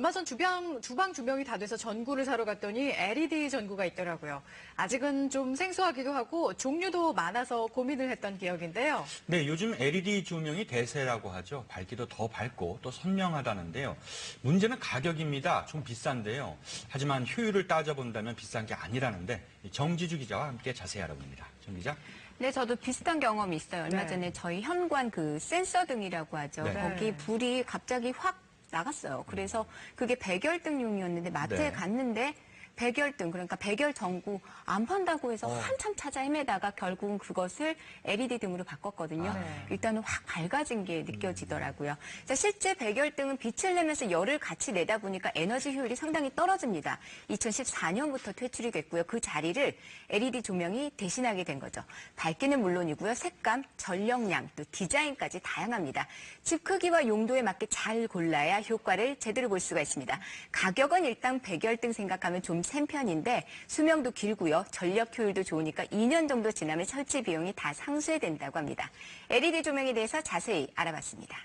얼마 전 주방 조명이 다 돼서 전구를 사러 갔더니 LED 전구가 있더라고요. 아직은 좀 생소하기도 하고 종류도 많아서 고민을 했던 기억인데요. 네, 요즘 LED 조명이 대세라고 하죠. 밝기도 더 밝고 또 선명하다는데요. 문제는 가격입니다. 좀 비싼데요. 하지만 효율을 따져본다면 비싼 게 아니라는데 정지주 기자와 함께 자세히 알아봅니다. 정 기자. 네, 저도 비슷한 경험이 있어요. 얼마 전에 저희 현관 그 센서 등이라고 하죠. 네. 거기 불이 갑자기 확 나갔어요. 그래서 그게 백열등용이었는데 마트에 갔는데 백열등, 그러니까 백열 전구 안 판다고 해서 한참 찾아 헤매다가 결국은 그것을 LED 등으로 바꿨거든요. 일단은 확 밝아진 게 느껴지더라고요. 자, 실제 백열등은 빛을 내면서 열을 같이 내다 보니까 에너지 효율이 상당히 떨어집니다. 2014년부터 퇴출이 됐고요. 그 자리를 LED 조명이 대신하게 된 거죠. 밝기는 물론이고요. 색감, 전력량, 또 디자인까지 다양합니다. 집 크기와 용도에 맞게 잘 골라야 효과를 제대로 볼 수가 있습니다. 가격은 일단 백열등 생각하면 좀 센 편인데 수명도 길고요. 전력 효율도 좋으니까 2년 정도 지나면 설치 비용이 다 상쇄된다고 합니다. LED 조명에 대해서 자세히 알아봤습니다.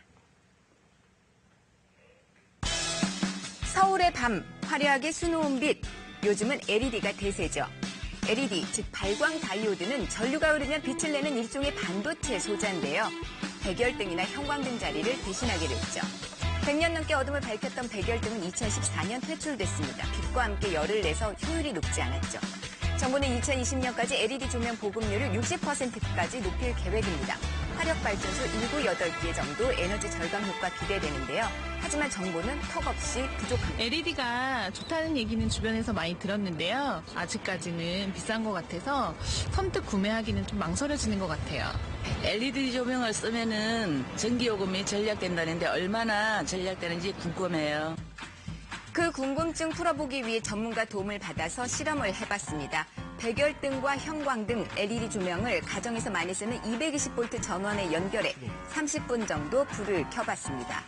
서울의 밤, 화려하게 수놓은 빛. 요즘은 LED가 대세죠. LED, 즉 발광 다이오드는 전류가 흐르면 빛을 내는 일종의 반도체 소자인데요. 백열등이나 형광등 자리를 대신하기로 했죠. 100년 넘게 어둠을 밝혔던 백열등은 2014년 퇴출됐습니다. 빛과 함께 열을 내서 효율이 높지 않았죠. 정부는 2020년까지 LED 조명 보급률을 60%까지 높일 계획입니다. 화력발전소 7, 8개 정도 에너지 절감 효과 기대되는데요. 하지만 정부는 턱없이 부족합니다. LED가 좋다는 얘기는 주변에서 많이 들었는데요. 아직까지는 비싼 것 같아서 선뜻 구매하기는 좀 망설여지는 것 같아요. LED 조명을 쓰면은 전기요금이 절약된다는데 얼마나 절약되는지 궁금해요. 그 궁금증 풀어보기 위해 전문가 도움을 받아서 실험을 해봤습니다. 백열등과 형광등, LED 조명을 가정에서 많이 쓰는 220V 전원에 연결해 30분 정도 불을 켜봤습니다.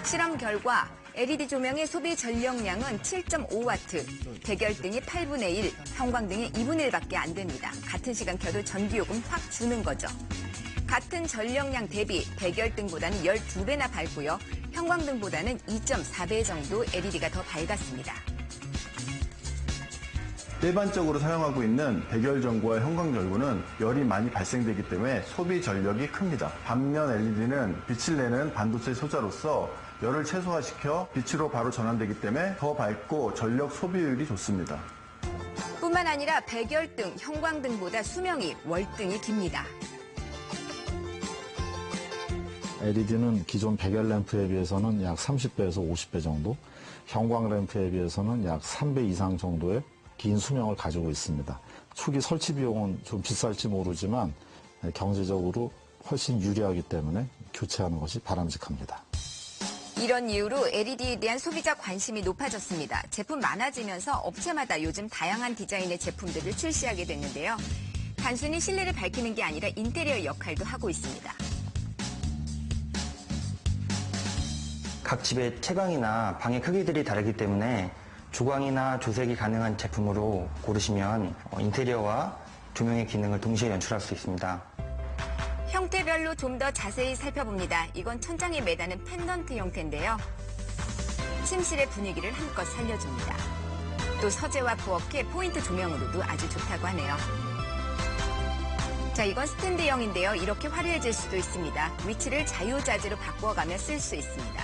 실험 결과 LED 조명의 소비 전력량은 7.5W, 백열등이 8분의 1, 형광등이 2분의 1밖에 안 됩니다. 같은 시간 켜도 전기요금 확 주는 거죠. 같은 전력량 대비 백열등보다는 12배나 밝고요. 형광등보다는 2.4배 정도 LED가 더 밝았습니다. 일반적으로 사용하고 있는 백열전구와 형광전구는 열이 많이 발생되기 때문에 소비 전력이 큽니다. 반면 LED는 빛을 내는 반도체 소자로서 열을 최소화시켜 빛으로 바로 전환되기 때문에 더 밝고 전력 소비율이 좋습니다. 뿐만 아니라 백열등, 형광등보다 수명이 월등히 깁니다. LED는 기존 백열 램프에 비해서는 약 30배에서 50배 정도, 형광 램프에 비해서는 약 3배 이상 정도의 긴 수명을 가지고 있습니다. 초기 설치 비용은 좀 비쌀지 모르지만 경제적으로 훨씬 유리하기 때문에 교체하는 것이 바람직합니다. 이런 이유로 LED에 대한 소비자 관심이 높아졌습니다. 제품 많아지면서 업체마다 요즘 다양한 디자인의 제품들을 출시하게 됐는데요. 단순히 실내를 밝히는 게 아니라 인테리어 역할도 하고 있습니다. 각 집의 채광이나 방의 크기들이 다르기 때문에 주광이나 조색이 가능한 제품으로 고르시면 인테리어와 조명의 기능을 동시에 연출할 수 있습니다. 형태별로 좀 더 자세히 살펴봅니다. 이건 천장에 매다는 펜던트 형태인데요. 침실의 분위기를 한껏 살려줍니다. 또 서재와 부엌에 포인트 조명으로도 아주 좋다고 하네요. 자, 이건 스탠드형인데요. 이렇게 화려해질 수도 있습니다. 위치를 자유자재로 바꿔가며 쓸 수 있습니다.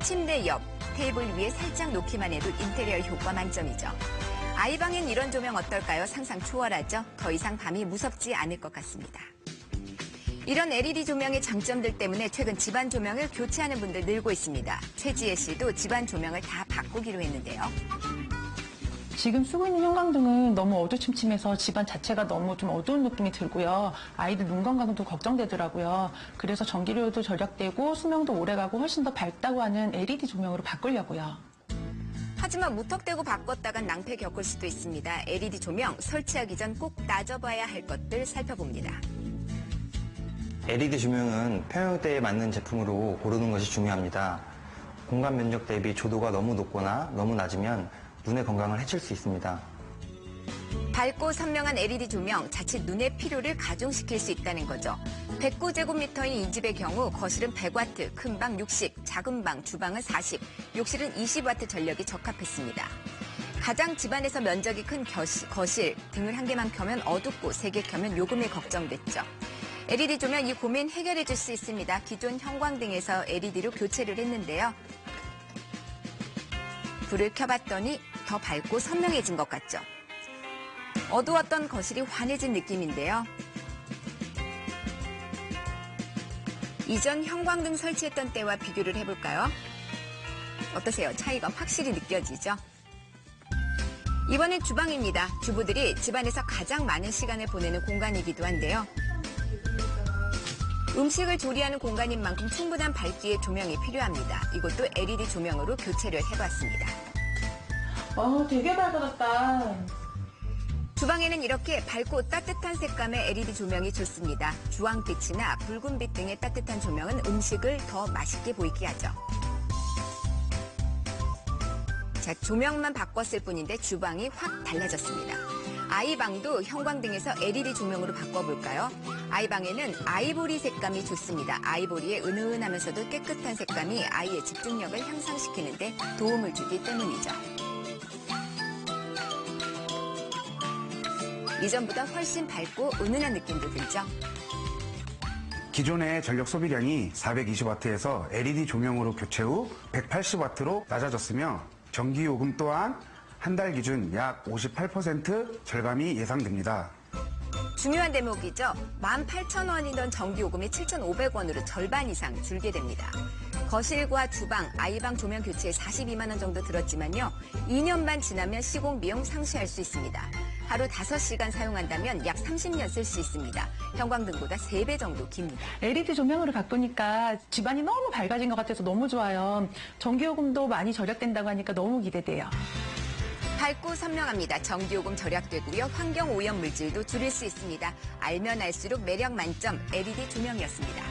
침대 옆, 테이블 위에 살짝 놓기만 해도 인테리어 효과 만점이죠. 아이방엔 이런 조명 어떨까요? 상상 초월하죠? 더 이상 밤이 무섭지 않을 것 같습니다. 이런 LED 조명의 장점들 때문에 최근 집안 조명을 교체하는 분들 늘고 있습니다. 최지혜 씨도 집안 조명을 다 바꾸기로 했는데요. 지금 쓰고 있는 형광등은 너무 어두침침해서 집안 자체가 너무 좀 어두운 느낌이 들고요. 아이들 눈 건강도 걱정되더라고요. 그래서 전기료도 절약되고 수명도 오래가고 훨씬 더 밝다고 하는 LED 조명으로 바꾸려고요. 하지만 무턱대고 바꿨다간 낭패 겪을 수도 있습니다. LED 조명 설치하기 전 꼭 따져봐야 할 것들 살펴봅니다. LED 조명은 평형대에 맞는 제품으로 고르는 것이 중요합니다. 공간 면적 대비 조도가 너무 높거나 너무 낮으면 눈의 건강을 해칠 수 있습니다. 밝고 선명한 LED 조명, 자칫 눈의 피로를 가중시킬 수 있다는 거죠. 109제곱미터인 이 집의 경우 거실은 100와트, 큰 방 60, 작은 방, 주방은 40, 욕실은 20와트 전력이 적합했습니다. 가장 집안에서 면적이 큰 거실, 등을 한 개만 켜면 어둡고 세 개 켜면 요금이 걱정됐죠. LED 조명 이 고민 해결해 줄 수 있습니다. 기존 형광등에서 LED로 교체를 했는데요. 불을 켜봤더니 더 밝고 선명해진 것 같죠. 어두웠던 거실이 환해진 느낌인데요. 이전 형광등 설치했던 때와 비교를 해볼까요? 어떠세요? 차이가 확실히 느껴지죠? 이번엔 주방입니다. 주부들이 집안에서 가장 많은 시간을 보내는 공간이기도 한데요. 음식을 조리하는 공간인 만큼 충분한 밝기의 조명이 필요합니다. 이것도 LED 조명으로 교체를 해봤습니다. 되게 밝아졌다. 주방에는 이렇게 밝고 따뜻한 색감의 LED 조명이 좋습니다. 주황빛이나 붉은빛 등의 따뜻한 조명은 음식을 더 맛있게 보이게 하죠. 자, 조명만 바꿨을 뿐인데 주방이 확 달라졌습니다. 아이방도 형광등에서 LED 조명으로 바꿔볼까요? 아이방에는 아이보리 색감이 좋습니다. 아이보리의 은은하면서도 깨끗한 색감이 아이의 집중력을 향상시키는데 도움을 주기 때문이죠. 이전보다 훨씬 밝고 은은한 느낌도 들죠. 기존의 전력 소비량이 420W에서 LED 조명으로 교체 후 180W로 낮아졌으며 전기요금 또한 한 달 기준 약 58% 절감이 예상됩니다. 중요한 대목이죠. 18,000원이던 전기요금이 7,500원으로 절반 이상 줄게 됩니다. 거실과 주방, 아이방 조명 교체에 42만 원 정도 들었지만요. 2년 반 지나면 시공 비용 상쇄할 수 있습니다. 하루 5시간 사용한다면 약 30년 쓸 수 있습니다. 형광등보다 3배 정도 깁니다. LED 조명으로 바꾸니까 집안이 너무 밝아진 것 같아서 너무 좋아요. 전기요금도 많이 절약된다고 하니까 너무 기대돼요. 밝고 선명합니다. 전기요금 절약되고요. 환경오염 물질도 줄일 수 있습니다. 알면 알수록 매력 만점 LED 조명이었습니다.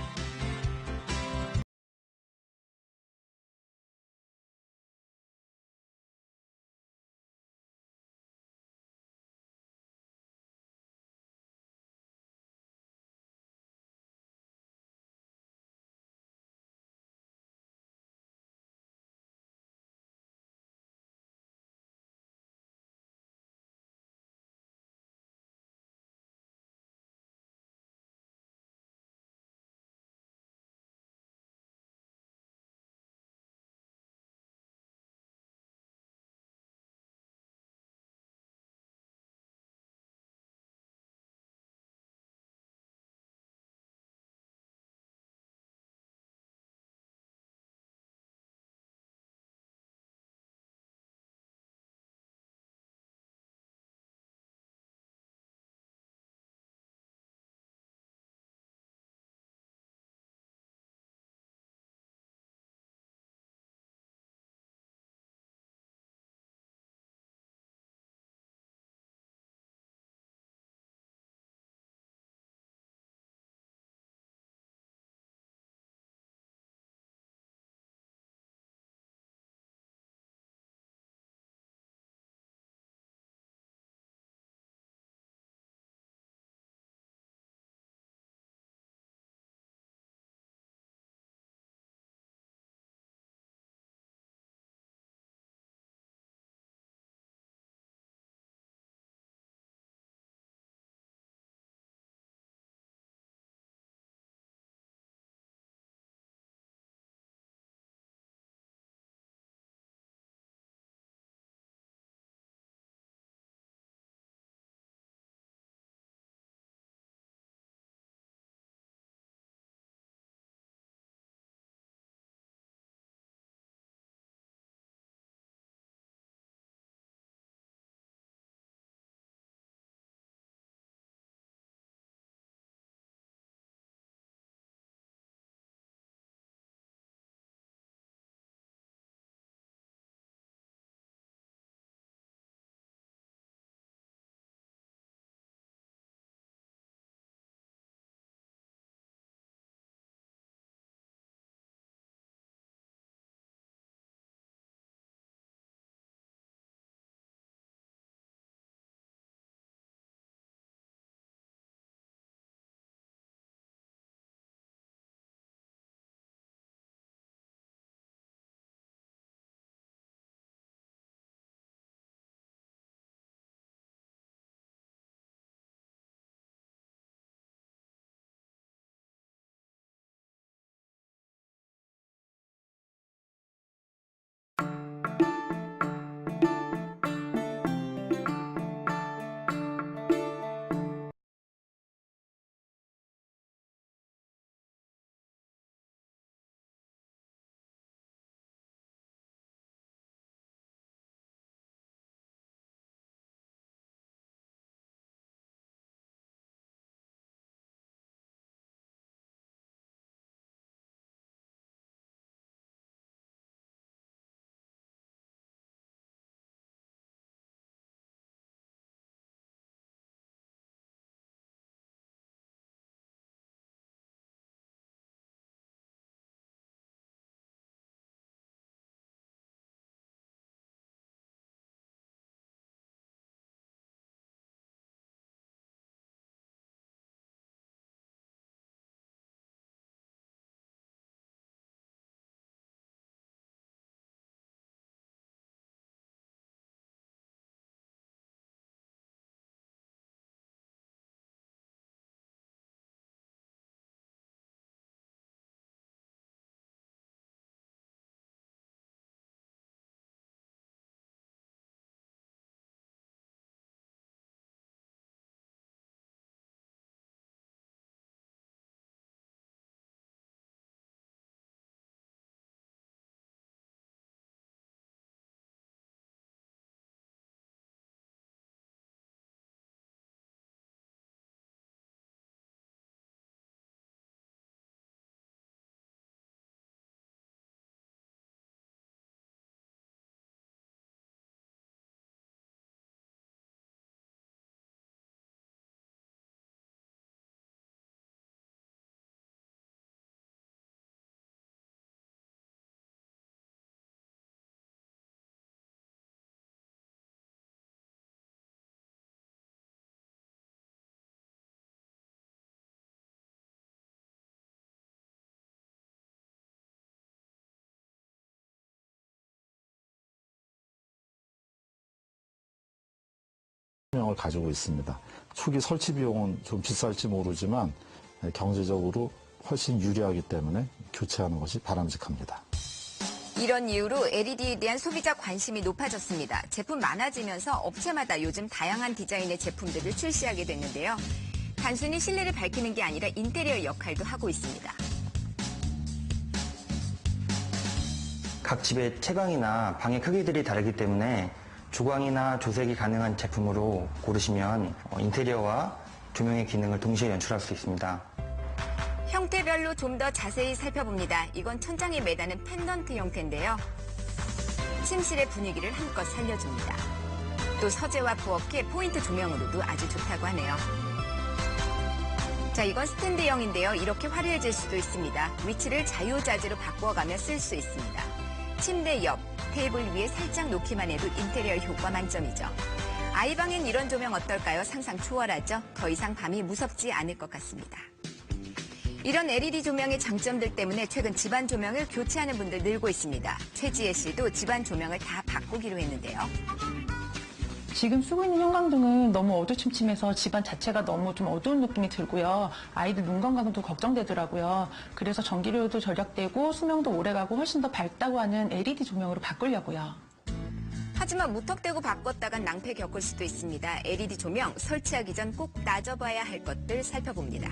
수명을 가지고 있습니다. 초기 설치 비용은 좀 비쌀지 모르지만 경제적으로 훨씬 유리하기 때문에 교체하는 것이 바람직합니다. 이런 이유로 LED에 대한 소비자 관심이 높아졌습니다. 제품 많아지면서 업체마다 요즘 다양한 디자인의 제품들을 출시하게 됐는데요. 단순히 실내를 밝히는 게 아니라 인테리어 역할도 하고 있습니다. 각 집의 채광이나 방의 크기들이 다르기 때문에 주광이나 조색이 가능한 제품으로 고르시면 인테리어와 조명의 기능을 동시에 연출할 수 있습니다. 형태별로 좀 더 자세히 살펴봅니다. 이건 천장에 매다는 펜던트 형태인데요. 침실의 분위기를 한껏 살려줍니다. 또 서재와 부엌에 포인트 조명으로도 아주 좋다고 하네요. 자, 이건 스탠드형인데요. 이렇게 화려해질 수도 있습니다. 위치를 자유자재로 바꿔가며 쓸 수 있습니다. 침대 옆, 테이블 위에 살짝 놓기만 해도 인테리어 효과 만점이죠. 아이방엔 이런 조명 어떨까요? 상상 초월하죠? 더 이상 밤이 무섭지 않을 것 같습니다. 이런 LED 조명의 장점들 때문에 최근 집안 조명을 교체하는 분들 늘고 있습니다. 최지혜 씨도 집안 조명을 다 바꾸기로 했는데요. 지금 쓰고 있는 형광등은 너무 어두침침해서 집안 자체가 너무 좀 어두운 느낌이 들고요. 아이들 눈 건강도 걱정되더라고요. 그래서 전기료도 절약되고 수명도 오래가고 훨씬 더 밝다고 하는 LED 조명으로 바꾸려고요. 하지만 무턱대고 바꿨다간 낭패 겪을 수도 있습니다. LED 조명 설치하기 전 꼭 따져봐야 할 것들 살펴봅니다.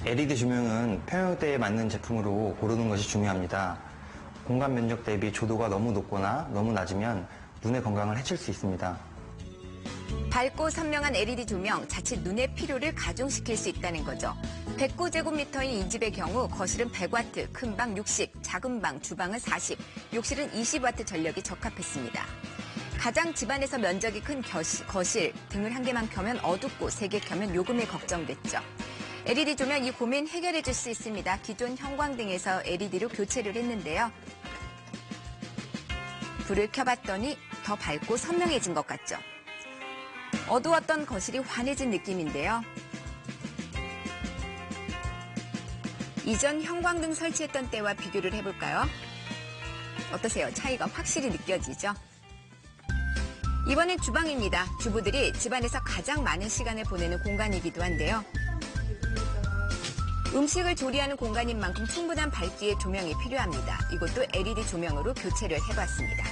LED 조명은 평형대에 맞는 제품으로 고르는 것이 중요합니다. 공간 면적 대비 조도가 너무 높거나 너무 낮으면 눈의 건강을 해칠 수 있습니다. 밝고 선명한 LED 조명, 자칫 눈의 피로를 가중시킬 수 있다는 거죠. 109제곱미터인 이 집의 경우 거실은 100W, 큰 방 60, 작은 방, 주방은 40, 욕실은 20W 전력이 적합했습니다. 가장 집안에서 면적이 큰 거실, 등을 한 개만 켜면 어둡고 3개 켜면 요금이 걱정됐죠. LED 조명 이 고민 해결해 줄 수 있습니다. 기존 형광등에서 LED로 교체를 했는데요. 불을 켜봤더니 더 밝고 선명해진 것 같죠. 어두웠던 거실이 환해진 느낌인데요. 이전 형광등 설치했던 때와 비교를 해볼까요? 어떠세요? 차이가 확실히 느껴지죠? 이번엔 주방입니다. 주부들이 집안에서 가장 많은 시간을 보내는 공간이기도 한데요. 음식을 조리하는 공간인 만큼 충분한 밝기의 조명이 필요합니다. 이것도 LED 조명으로 교체를 해봤습니다.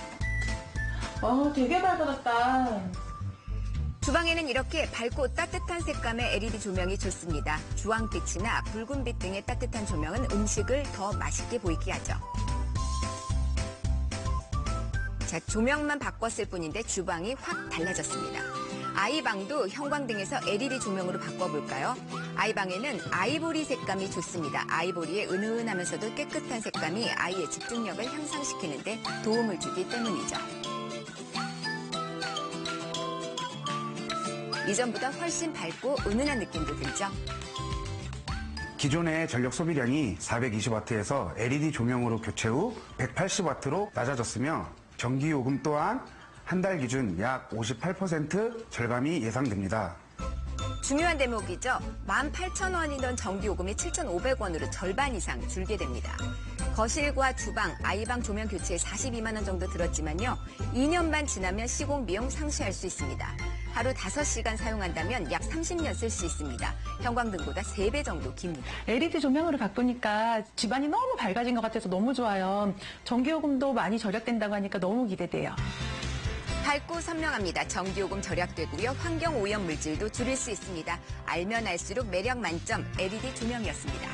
되게 밝아졌다. 주방에는 이렇게 밝고 따뜻한 색감의 LED 조명이 좋습니다. 주황빛이나 붉은빛 등의 따뜻한 조명은 음식을 더 맛있게 보이게 하죠. 자, 조명만 바꿨을 뿐인데 주방이 확 달라졌습니다. 아이방도 형광등에서 LED 조명으로 바꿔볼까요? 아이방에는 아이보리 색감이 좋습니다. 아이보리의 은은하면서도 깨끗한 색감이 아이의 집중력을 향상시키는 데 도움을 주기 때문이죠. 이전보다 훨씬 밝고 은은한 느낌도 들죠. 기존의 전력 소비량이 420W에서 LED 조명으로 교체 후 180W로 낮아졌으며 전기요금 또한 한 달 기준 약 58% 절감이 예상됩니다. 중요한 대목이죠. 18,000원이던 전기요금이 7,500원으로 절반 이상 줄게 됩니다. 거실과 주방, 아이방 조명 교체에 42만 원 정도 들었지만요. 2년 반 지나면 시공 비용 상쇄할 수 있습니다. 하루 5시간 사용한다면 약 30년 쓸 수 있습니다. 형광등보다 3배 정도 깁니다. LED 조명으로 바꾸니까 집안이 너무 밝아진 것 같아서 너무 좋아요. 전기요금도 많이 절약된다고 하니까 너무 기대돼요. 밝고 선명합니다. 전기요금 절약되고요. 환경오염 물질도 줄일 수 있습니다. 알면 알수록 매력 만점 LED 조명이었습니다.